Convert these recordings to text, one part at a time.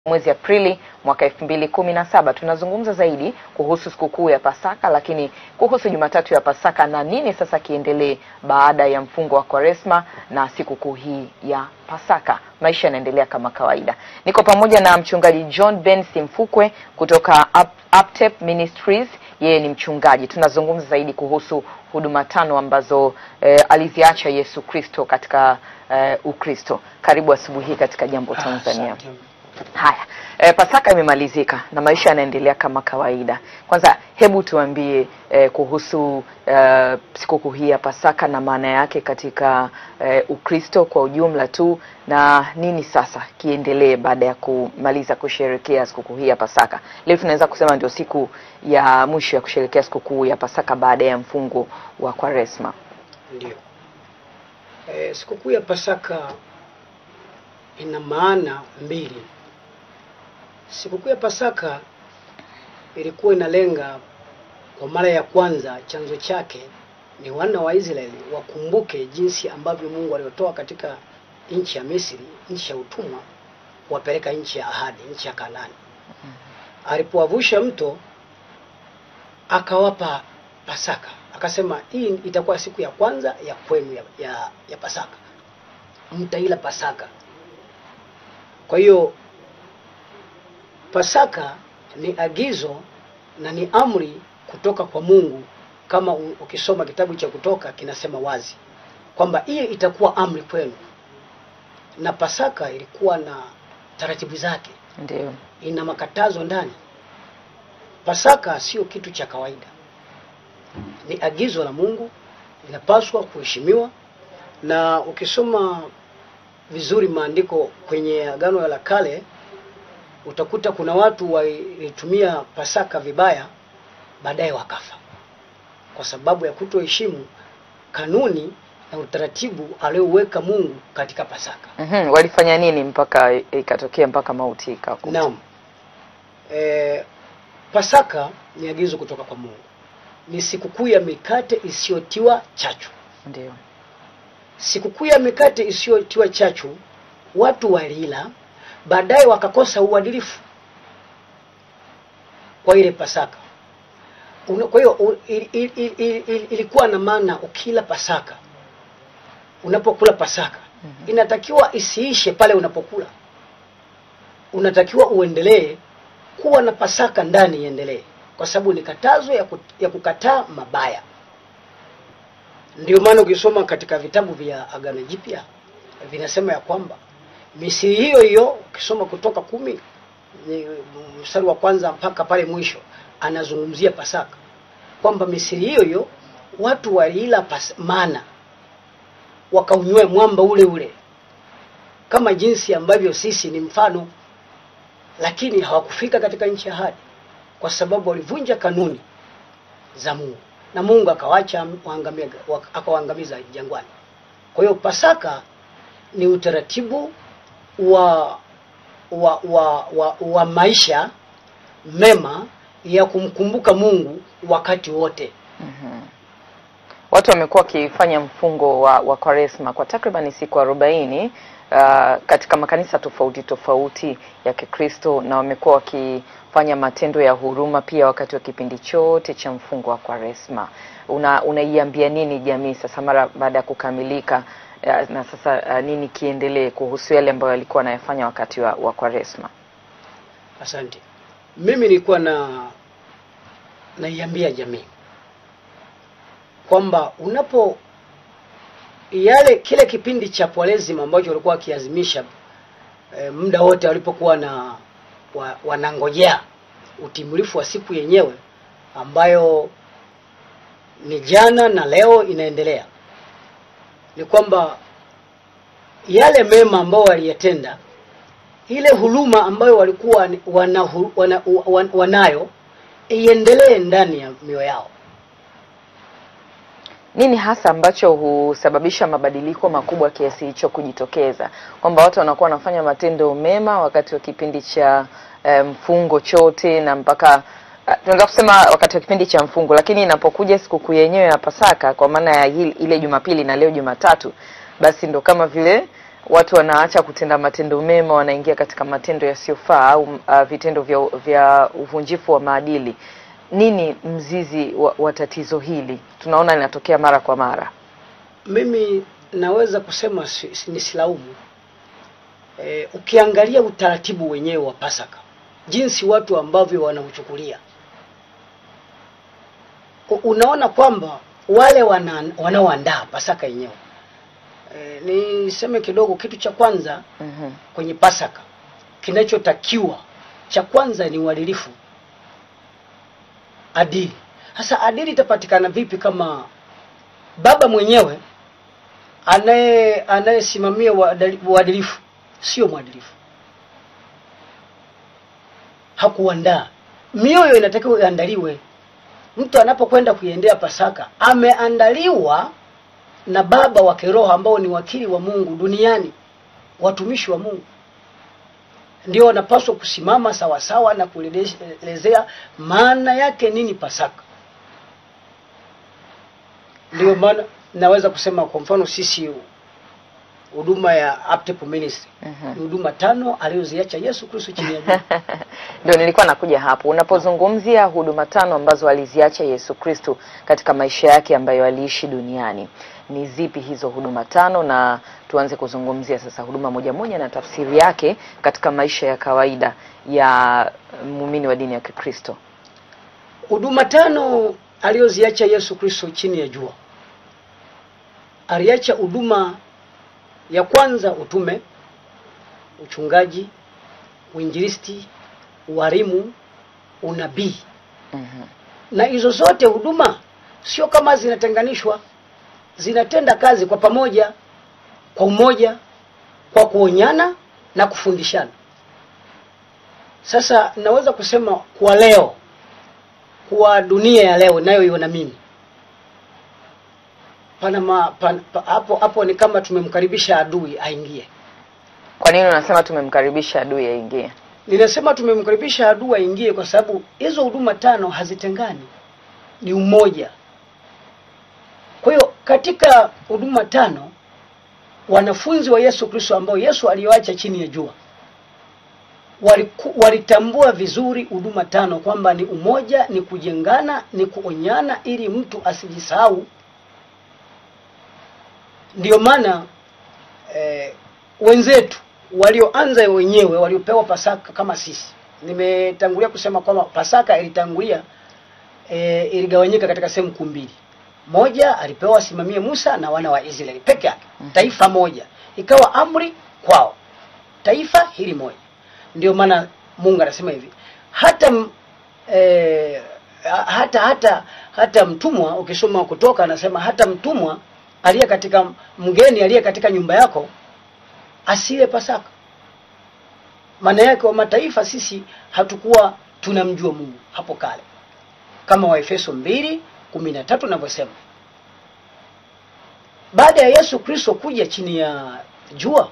Mwezi Aprili mwaka 2017 tunazungumza zaidi kuhusu sikukuu ya Pasaka, lakini kuhusu Jumatatu ya Pasaka na nini sasa kiendelee baada ya mfungo wa Kwaresma na sikukuu hii ya Pasaka. Maisha yanaendelea kama kawaida. Niko pamoja na mchungaji John Ben Simfukwe kutoka Uptep Ministries. Yeye ni mchungaji. Tunazungumza zaidi kuhusu huduma 5 ambazo aliziacha Yesu Kristo katika Ukristo. Karibu asubuhi katika Jambo Tanzania. Haya, Pasaka imemalizika na maisha yanaendelea kama kawaida. Kwanza hebu tuambie kuhusu sikukuu hii ya Pasaka na maana yake katika Ukristo kwa ujumla tu, na nini sasa kiendelee baada ya kumaliza kusherehekea sikukuu hii ya Pasaka. Leo tunaweza kusema ndio siku ya mwisho ya kusherehekea sikukuu ya Pasaka baada ya mfungo wa Kwaresma. Ndio. Sikukuu ya Pasaka ina maana mbili. Sikukuu ya Pasaka ilikuwa inalenga kwa mara ya kwanza, chanzo chake ni wana wa Israeli wakumbuke jinsi ambavyo Mungu aliotoa katika nchi ya Misri, nchi ya utumwa, kuwapeleka nchi ya ahadi, nchi ya Kanaani. Alipowavusha mto akawapa Pasaka. Akasema hii itakuwa siku ya kwanza ya kwenu ya Pasaka. Mtaila Pasaka. Kwa hiyo Pasaka ni agizo na ni amri kutoka kwa Mungu, kama ukisoma kitabu cha Kutoka kinasema wazi kwamba hii itakuwa amri kwenu. Na Pasaka ilikuwa na taratibu zake. Ndio. Ina makatazo ndani. Pasaka sio kitu cha kawaida. Ni agizo la Mungu, linapaswa kuheshimiwa. Na ukisoma vizuri maandiko kwenye Agano la Kale, utakuta kuna watu walitumia Pasaka vibaya, baadaye wakafa kwa sababu ya kutoheshimu kanuni na utaratibu alioweka Mungu katika Pasaka. Walifanya nini mpaka ikatokea mpaka mauti ikakuta? Naam. Pasaka ni agizo kutoka kwa Mungu. Ni sikukuu ya mikate isiyotiwa chachu. Ndio. Sikukuu ya mikate isiyotiwa chachu, watu walila, baadaye wakakosa uadilifu kwa ile Pasaka. Kwa hiyo ilikuwa na maana ukila Pasaka, unapokula Pasaka, inatakiwa isiishe pale unapokula. Unatakiwa uendelee kuwa na Pasaka ndani, iendelee, kwa sababu ni katazo ya kukataa mabaya. Ndio maana ukisoma katika vitabu vya Agano Jipya vinasema ya kwamba Misri hiyo hiyo, ukisoma Kutoka 10 mstari wa kwanza mpaka pale mwisho, anazungumzia Pasaka kwamba Misri hiyo hiyo watu walila mana, wakaunywa mwamba ule ule, kama jinsi ambavyo sisi ni mfano, lakini hawakufika katika nchi ya ahadi kwa sababu walivunja kanuni za Mungu, na Mungu akawaacha akawaangamiza jangwani. Kwa hiyo Pasaka ni utaratibu wa maisha mema ya kumkumbuka Mungu wakati wote. Watu wamekuwa wakifanya mfungo wa Kwaresma kwa takriban siku 40 katika makanisa tofauti ya Kikristo, na wamekuwa wakifanya matendo ya huruma pia wakati wa kipindi chote cha mfungo wa Kwaresma. Unaiambia nini jamii sasa mara baada ya kukamilika, na sasa nini kiendelee kuhusu yale ambayo walikuwa wanayafanya wakati wa Kwaresma? Asante. Mimi nilikuwa naiambia jamii kwamba kile kipindi cha Kwaresma ambacho walikuwa wakiazimisha muda wote walipokuwa wanangojea utimilifu wa siku yenyewe ambayo ni jana na leo inaendelea, ni kwamba yale mema ambao waliyatenda, ile huruma ambayo walikuwa wanayo iendelee ndani ya mioyo yao. Nini hasa ambacho husababisha mabadiliko makubwa kiasi hicho kujitokeza, kwamba watu wanakuwa wanafanya matendo mema wakati wa kipindi cha mfungo chote, na mpaka tunaweza kusema wakati wa kipindi cha mfungo, lakini inapokuja sikukuu yenyewe ya Pasaka, kwa maana ya ile Jumapili na leo Jumatatu, basi ndo kama vile watu wanaacha kutenda matendo mema, wanaingia katika matendo yasiyofaa au vitendo vya uvunjifu wa maadili. Nini mzizi wa tatizo hili? Tunaona linatokea mara kwa mara. Mimi naweza kusema nisilaumu. Ukiangalia utaratibu wenyewe wa Pasaka, jinsi watu ambavyo wanauchukulia, unaona kwamba wale wanaoandaa Pasaka yenyewe, niseme kidogo, kitu cha kwanza kwenye Pasaka kinachotakiwa cha kwanza ni uadilifu, adili. Sasa adili itapatikana vipi kama baba mwenyewe anayesimamia uadilifu sio mwadilifu? Hakuandaa. Mioyo inatakiwa iandaliwe. Mtu anapokwenda kuiendea Pasaka ameandaliwa na baba wa kiroho ambao ni wakili wa Mungu duniani, watumishi wa Mungu. Ndio wanapaswa kusimama sawa sawa na kuelezea maana yake nini Pasaka. Ndio maana naweza kusema, kwa mfano sisi huduma ya Aptep Ministry ni huduma 5 alizoziacha Yesu Kristo chini ya jua. Ndio nilikuwa nakuja hapo. Unapozungumzia huduma 5 ambazo aliziacha Yesu Kristo katika maisha yake ambayo aliishi duniani, ni zipi hizo huduma 5? Na tuanze kuzungumzia sasa huduma moja moja na tafsiri yake katika maisha ya kawaida ya muumini wa dini ya Kikristo. Huduma 5 alizoziacha Yesu Kristo chini ya jua. Aliacha huduma ya kwanza, utume, uchungaji, uinjilisti, ualimu, unabii. Na hizo zote huduma sio kama zinatenganishwa, zinatenda kazi kwa pamoja, kwa umoja, kwa kuonyana na kufundishana. Sasa naweza kusema kwa leo, kwa dunia ya leo nayo iona mimi, hapo ni kama tumemkaribisha adui aingie. Kwa nini unasema tumemkaribisha adui aingie? Ninasema tumemkaribisha adui aingie kwa sababu hizo huduma 5 hazitengani, ni umoja. Kwa hiyo katika huduma 5, wanafunzi wa Yesu Kristo ambao Yesu aliwaacha chini ya jua walitambua vizuri huduma 5 kwamba ni umoja, ni kujengana, ni kuonyana ili mtu asijisahau. Ndio maana wenzetu walioanza wenyewe, waliopewa Pasaka kama sisi, nimetangulia kusema kwamba Pasaka iligawanyika katika sehemu kuu mbili. Moja alipewa simamie Musa na wana wa Israeli peke yake, taifa moja, ikawa amri kwao, taifa hili moja. Ndio maana Mungu anasema hivi, hata mtumwa, ukisoma Kutoka anasema hata mtumwa mgeni aliye katika nyumba yako asile Pasaka. Maana yake wa mataifa sisi hatukuwa tunamjua Mungu hapo kale, kama Waefeso 2:13 ninavyosema. Baada ya Yesu Kristo kuja chini ya jua,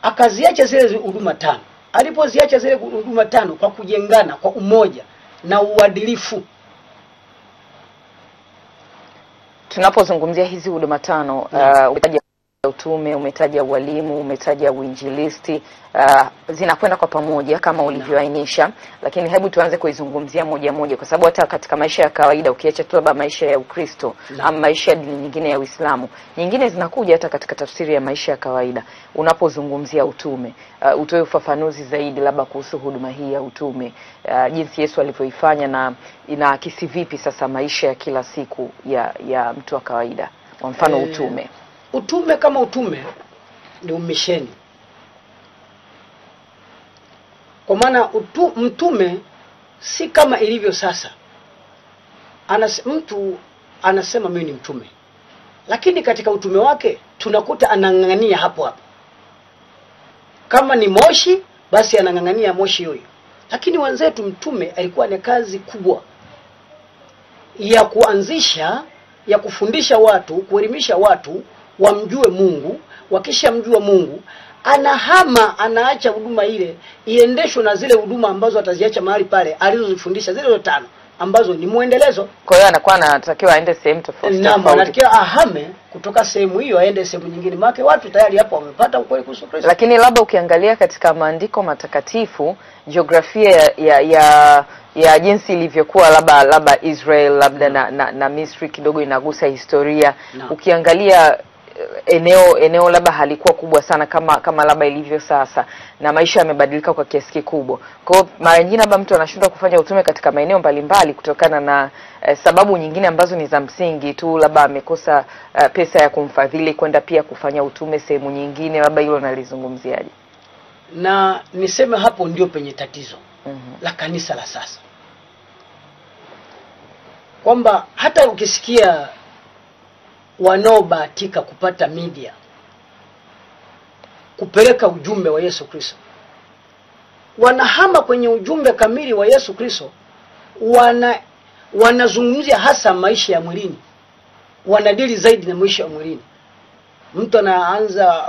akaziacha zile huduma 5. Alipoziacha zile huduma 5 kwa kujengana, kwa umoja na uadilifu. Tunapozungumzia hizi huduma 5, umetaja utume, umetaja ualimu, umetaja uinjilisti, zinakwenda kwa pamoja kama ulivyoainisha, lakini hebu tuanze kuizungumzia moja moja, kwa sababu hata katika maisha ya kawaida, ukiacha tu labda maisha ya Ukristo ama maisha ya dini nyingine ya Uislamu, nyingine zinakuja hata katika tafsiri ya maisha ya kawaida. Unapozungumzia utume, utoe ufafanuzi zaidi labda kuhusu huduma hii ya utume, jinsi Yesu alivyoifanya na inaakisi vipi sasa maisha ya kila siku ya mtu wa kawaida. Kwa mfano utume kama utume ni umisheni. Kwa maana mtume si kama ilivyo sasa. Mtu anasema mimi ni mtume, lakini katika utume wake tunakuta anang'ang'ania hapo hapo. Kama ni moshi, basi anang'ang'ania moshi huyo. Lakini wenzetu, mtume alikuwa na kazi kubwa ya kuanzisha, ya kufundisha watu, kuelimisha watu wamjue Mungu. Wakishamjua Mungu, anaacha huduma ile iendeshwe na zile huduma ambazo ataziacha mahali pale alizozifundisha zile 5 ambazo ni muendelezo. Kwa hiyo anakuwa anatakiwa aende sehemu tofauti. Naam, anatakiwa ahame kutoka sehemu hiyo aende sehemu nyingine. Maana watu tayari hapo wamepata ukweli kuhusu Kristo. Lakini labda ukiangalia katika maandiko matakatifu, jiografia ya jinsi ilivyokuwa labda Israel labda na Misri kidogo inagusa historia. Ukiangalia eneo labda halikuwa kubwa sana kama labda ilivyo sasa, na maisha yamebadilika kwa kiasi kikubwa. Kwa hiyo mara nyingine labda mtu anashindwa kufanya utume katika maeneo mbalimbali kutokana na sababu nyingine ambazo ni za msingi tu, labda amekosa pesa ya kumfadhili kwenda pia kufanya utume sehemu nyingine. Labda hilo nalizungumziaje? Na niseme hapo ndio penye tatizo la kanisa la sasa, kwamba hata ukisikia wanaobahatika kupata media kupeleka ujumbe wa Yesu Kristo, wanahama kwenye ujumbe kamili wa Yesu Kristo, wanazungumzia hasa maisha ya mwilini, wanadili zaidi na maisha ya mwilini. Mtu anaanza,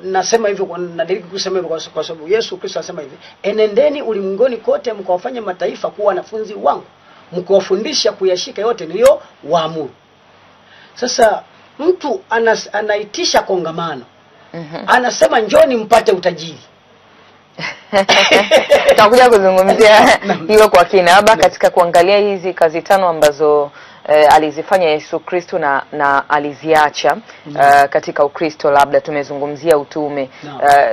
nasema hivyo, nadiriki kusema hivyo kwa sababu Yesu Kristo anasema hivi, enendeni ulimwenguni kote mkawafanye mataifa kuwa wanafunzi wangu, mkawafundisha kuyashika yote niliyowaamuru. Sasa mtu anaitisha kongamano, anasema njoni mpate utajiri. Tutakuja kuzungumzia hilo kwa kina. Labda katika kuangalia hizi kazi 5 ambazo alizifanya Yesu Kristo na aliziacha katika Ukristo, labda tumezungumzia utume,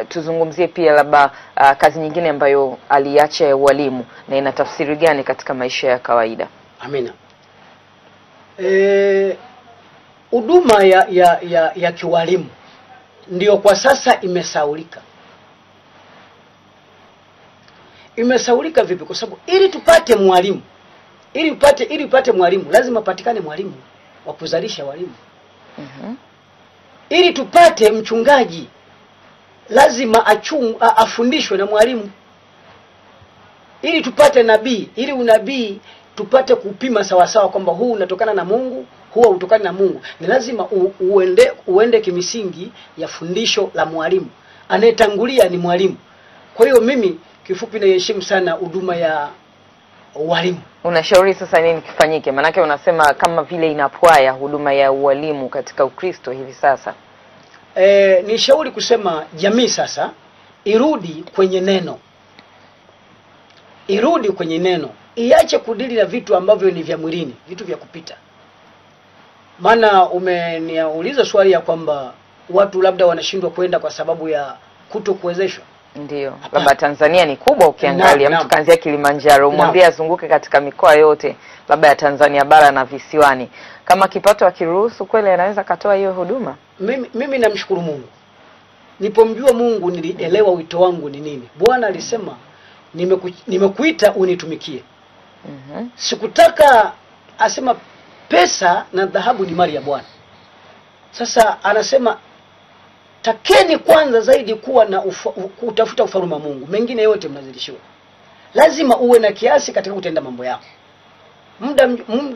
tuzungumzie pia labda kazi nyingine ambayo aliacha ya ualimu, na ina tafsiri gani katika maisha ya kawaida. Amina. Huduma ya kiwalimu ndio kwa sasa imesaulika. Imesaulika vipi? Kwa sababu ili tupate mwalimu, ili upate mwalimu lazima patikane mwalimu wa kuzalisha walimu. Ili tupate mchungaji lazima afundishwe na mwalimu. Ili tupate nabii, ili unabii tupate kupima sawa sawa kwamba huu unatokana na Mungu, huwa utokana na Mungu, ni lazima uende kimisingi ya fundisho la mwalimu. Anayetangulia ni mwalimu. Kwa hiyo mimi kifupi naheshimu sana huduma ya walimu. Unashauri sasa nini kifanyike? Manake unasema kama vile inapwaya huduma ya ualimu katika Ukristo hivi sasa. Ni shauri kusema jamii sasa irudi kwenye neno. Irudi kwenye neno. Iache kudili na vitu ambavyo ni vya mwilini, vitu vya kupita. Maana umeniuliza swali ya kwamba watu labda wanashindwa kwenda kwa sababu ya kutokuwezeshwa. Ndio. Labda Tanzania ni kubwa ukiangalia. Mtu kaanzia Kilimanjaro, umwambie azunguke katika mikoa yote labda ya Tanzania bara na visiwani. Kama kipato akiruhusu kweli anaweza katoa hiyo huduma. Mimi namshukuru Mungu. Nilipomjua Mungu nilielewa wito wangu ni nini. Bwana alisema nimekuita unitumikie. Sikutaka, asema pesa na dhahabu ni mali ya Bwana. Sasa anasema takeni kwanza zaidi kuwa na kutafuta ufalme wa Mungu, mengine yote mnazidishiwa. Lazima uwe na kiasi katika kutenda mambo yako.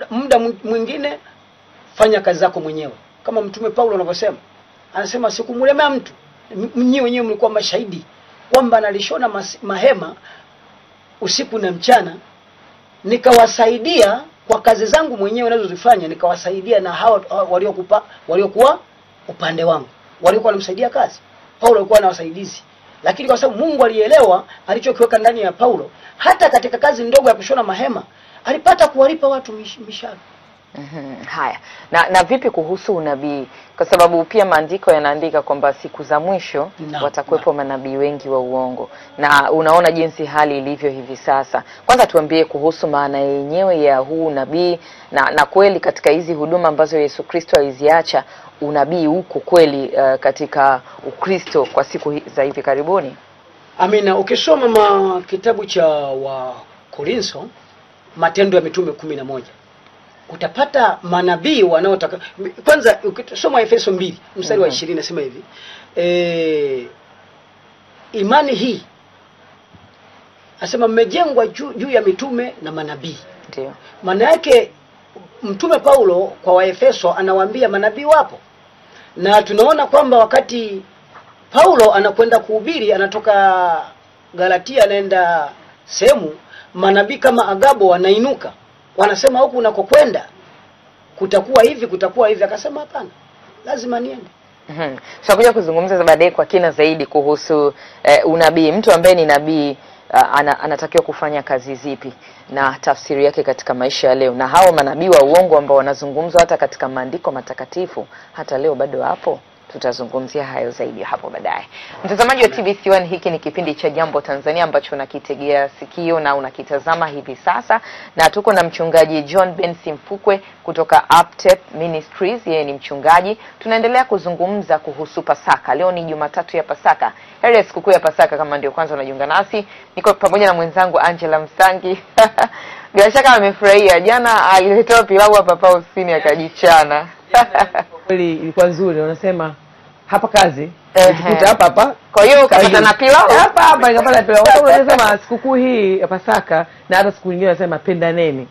Muda mwingine fanya kazi zako mwenyewe, kama Mtume Paulo anavyosema. Anasema sikumlemea mtu, nyinyi wenyewe mlikuwa mashahidi kwamba nalishona mahema usiku na mchana, nikawasaidia kwa kazi zangu mwenyewe ninazozifanya, nikawasaidia na hao waliokuwa upande wangu, walikuwa wanamsaidia kazi. Paulo alikuwa na wasaidizi, lakini kwa sababu Mungu alielewa alichokiweka ndani ya Paulo, hata katika kazi ndogo ya kushona mahema alipata kuwalipa watu mishahara. Haya. Na vipi kuhusu unabii? Kwa sababu pia maandiko yanaandika kwamba siku za mwisho watakuwepo manabii wengi wa uongo. Na unaona jinsi hali ilivyo hivi sasa. Kwanza tuambie kuhusu maana yenyewe ya huu unabii, na kweli katika hizi huduma ambazo Yesu Kristo aliziacha, unabii huko kweli katika Ukristo kwa siku za hivi karibuni. Amina. Ukisoma kitabu cha Wakorintho, Matendo ya Mitume 11, utapata manabii wanaotaka. Kwanza ukisoma Efeso 2 mstari wa 20 nasema hivi, imani hii asema mmejengwa juu ya mitume na manabii. Ndio. Maana yake Mtume Paulo kwa Waefeso anawaambia manabii wapo. Na tunaona kwamba wakati Paulo anakwenda kuhubiri, anatoka Galatia anaenda sehemu, manabii kama Agabo wanainuka wanasema huku unakokwenda kutakuwa hivi. Akasema hapana, lazima niende. Tutakuja kuzungumza baadaye kwa kina zaidi kuhusu unabii. Mtu ambaye ni nabii anatakiwa kufanya kazi zipi na tafsiri yake katika maisha ya leo, na hao manabii wa uongo ambao wanazungumzwa hata katika maandiko matakatifu hata leo bado hapo. Tutazungumzia hayo zaidi hapo baadaye. Mtazamaji wa TBC1, hiki ni kipindi cha Jambo Tanzania ambacho unakitegea sikio na unakitazama hivi sasa, na tuko na mchungaji John Bensi Mfukwe kutoka Uptep Ministries. Yeye ni mchungaji. Tunaendelea kuzungumza kuhusu Pasaka. Leo ni Jumatatu ya Pasaka. Heri sikukuu ya Pasaka. Kama ndio kwanza unajiunga nasi, niko pamoja na mwenzangu Angela Msangi. Bila shaka amefurahia. Jana aliletoa pilau hapa ofisini akajichana. Kweli ilikuwa nzuri. Unasema hapa kazi tukuta hapa. Kwa hiyo ukapata na pilau hapa ikapata pilau. Watu wanasema sikukuu hii ya Pasaka na hata siku nyingine wanasema pendaneni.